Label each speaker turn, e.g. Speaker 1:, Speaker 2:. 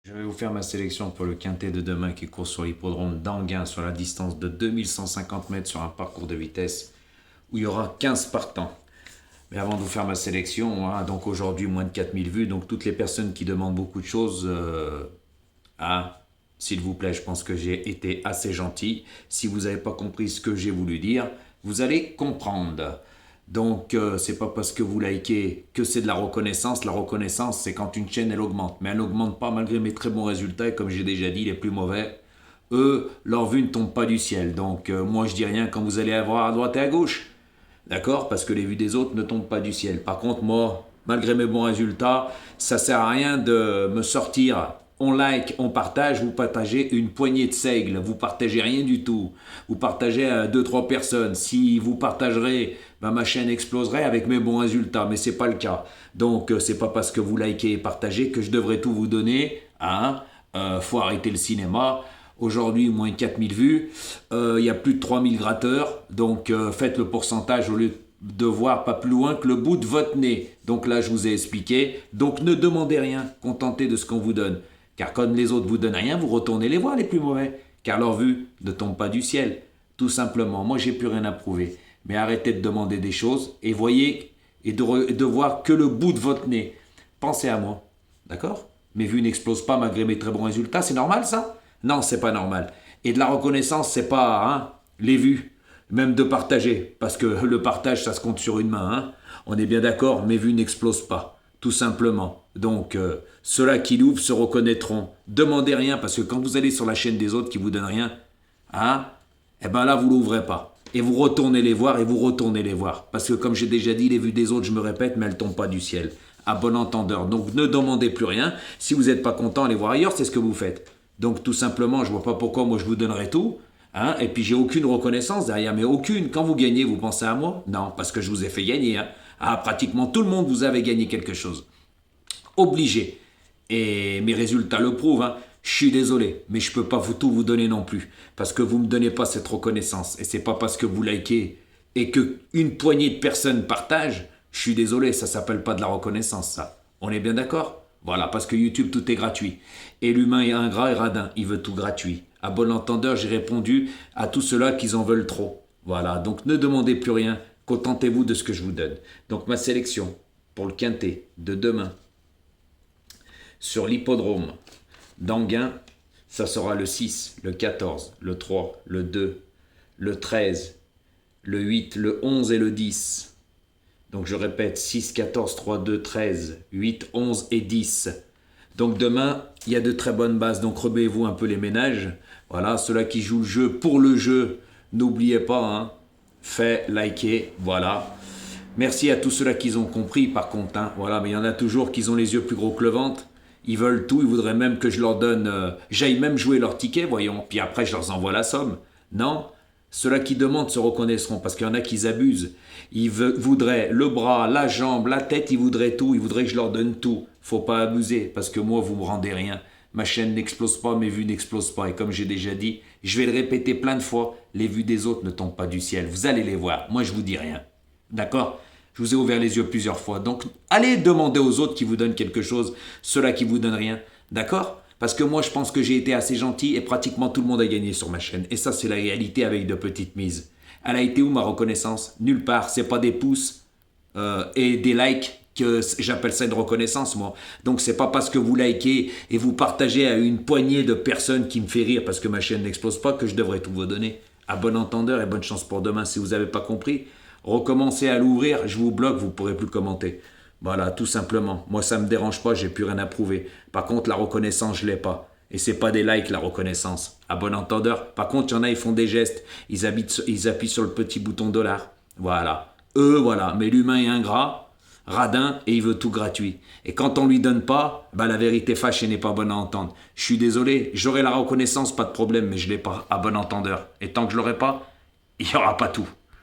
Speaker 1: Je vais vous faire ma sélection pour le quintet de demain qui court sur l'hippodrome d'Anguin sur la distance de 2150 mètres sur un parcours de vitesse où il y aura 15 partants. Mais avant de vous faire ma sélection, donc aujourd'hui moins de 4000 vues, donc toutes les personnes qui demandent beaucoup de choses, hein, s'il vous plaît, je pense que j'ai été assez gentil. Si vous n'avez pas compris ce que j'ai voulu dire, vous allez comprendre. Donc, c'est pas parce que vous likez que c'est de la reconnaissance. La reconnaissance, c'est quand une chaîne, elle augmente. Mais elle n'augmente pas malgré mes très bons résultats. Et comme j'ai déjà dit, les plus mauvais, eux, leur vue ne tombe pas du ciel. Donc, moi, je dis rien quand vous allez avoir à droite et à gauche. D'accord? Parce que les vues des autres ne tombent pas du ciel. Par contre, moi, malgré mes bons résultats, ça sert à rien de me sortir. On like, on partage, vous partagez une poignée de seigles, vous partagez rien du tout. Vous partagez à deux trois personnes. Si vous partagerez, ben, ma chaîne exploserait avec mes bons résultats, mais c'est pas le cas. Donc c'est pas parce que vous likez et partagez que je devrais tout vous donner. Hein? Faut arrêter le cinéma. Aujourd'hui, moins de 4000 vues. Il y a plus de 3000 gratteurs. Donc faites le pourcentage au lieu de voir pas plus loin que le bout de votre nez. Donc là, je vous ai expliqué. Donc ne demandez rien, contentez de ce qu'on vous donne. Car comme les autres vous donnent rien, vous retournez les voir les plus mauvais. Car leur vue ne tombe pas du ciel. Tout simplement, moi j'ai plus rien à prouver. Mais arrêtez de demander des choses et voyez et de voir que le bout de votre nez. Pensez à moi, d'accord? Mes vues n'explosent pas malgré mes très bons résultats, c'est normal ça? Non, c'est pas normal. Et de la reconnaissance, c'est pas les vues, même de partager, parce que le partage, ça se compte sur une main. Hein. On est bien d'accord, mes vues n'explosent pas, tout simplement. Donc, ceux-là qui l'ouvrent se reconnaîtront. Demandez rien, parce que quand vous allez sur la chaîne des autres qui vous donnent rien, hein, eh ben là, vous l'ouvrez pas. Et vous retournez les voir, et vous retournez les voir. Parce que comme j'ai déjà dit, les vues des autres, je me répète, mais elles tombent pas du ciel. À bon entendeur. Donc ne demandez plus rien. Si vous n'êtes pas content, allez voir ailleurs, c'est ce que vous faites. Donc tout simplement, je vois pas pourquoi moi je vous donnerais tout. Hein, et puis j'ai aucune reconnaissance derrière, mais aucune. Quand vous gagnez, vous pensez à moi? Non, parce que je vous ai fait gagner. Hein. Ah, pratiquement tout le monde vous avait gagné quelque chose. Obligé. Et mes résultats le prouvent. Hein. Je suis désolé, mais je ne peux pas tout vous donner non plus. Parce que vous ne me donnez pas cette reconnaissance. Et c'est pas parce que vous likez et que une poignée de personnes partagent. Je suis désolé, ça s'appelle pas de la reconnaissance, ça. On est bien d'accord? Voilà, parce que YouTube, tout est gratuit. Et l'humain est ingrat et radin, il veut tout gratuit. À bon entendeur, j'ai répondu à tous ceux-là qui en veulent trop. Voilà, donc ne demandez plus rien, contentez-vous de ce que je vous donne. Donc ma sélection pour le quintet de demain sur l'hippodrome d'Anguin, ça sera le 6, le 14, le 3, le 2, le 13, le 8, le 11 et le 10. Donc je répète, 6, 14, 3, 2, 13, 8, 11 et 10. Donc demain, il y a de très bonnes bases, donc rebellez-vous un peu les ménages. Voilà, ceux-là qui jouent le jeu pour le jeu, n'oubliez pas, hein, fait, likez, voilà. Merci à tous ceux-là qui ont compris, par contre, hein, voilà, mais il y en a toujours qui ont les yeux plus gros que le ventre. Ils veulent tout, ils voudraient même que je leur donne, j'aille même jouer leur ticket, voyons, puis après je leur envoie la somme. Non, ceux-là qui demandent se reconnaîtront, parce qu'il y en a qui abusent. Ils voudraient le bras, la jambe, la tête, ils voudraient tout, ils voudraient que je leur donne tout. Faut pas abuser, parce que moi, vous me rendez rien. Ma chaîne n'explose pas, mes vues n'explosent pas. Et comme j'ai déjà dit, je vais le répéter plein de fois, les vues des autres ne tombent pas du ciel. Vous allez les voir, moi je vous dis rien. D'accord? Je vous ai ouvert les yeux plusieurs fois. Donc, allez demander aux autres qui vous donnent quelque chose, ceux-là qui vous donnent rien. D'accord? Parce que moi, je pense que j'ai été assez gentil et pratiquement tout le monde a gagné sur ma chaîne. Et ça, c'est la réalité avec de petites mises. Elle a été où ma reconnaissance? Nulle part. C'est pas des pouces et des likes que j'appelle ça une reconnaissance, moi. Donc, c'est pas parce que vous likez et vous partagez à une poignée de personnes qui me fait rire parce que ma chaîne n'explose pas que je devrais tout vous donner. À bon entendeur et bonne chance pour demain. Si vous n'avez pas compris, recommencez à l'ouvrir, je vous bloque, vous ne pourrez plus commenter. Voilà, tout simplement. Moi, ça ne me dérange pas, j'ai plus rien à prouver. Par contre, la reconnaissance, je ne l'ai pas. Et c'est pas des likes, la reconnaissance. À bon entendeur. Par contre, il y en a, ils font des gestes. Ils appuient sur le petit bouton dollar. Voilà. Eux, voilà. Mais l'humain est ingrat, radin, et il veut tout gratuit. Et quand on lui donne pas, bah, la vérité fâche et n'est pas bonne à entendre. Je suis désolé, j'aurai la reconnaissance, pas de problème, mais je l'ai pas, à bon entendeur. Et tant que je l'aurai pas, il n'y aura pas tout.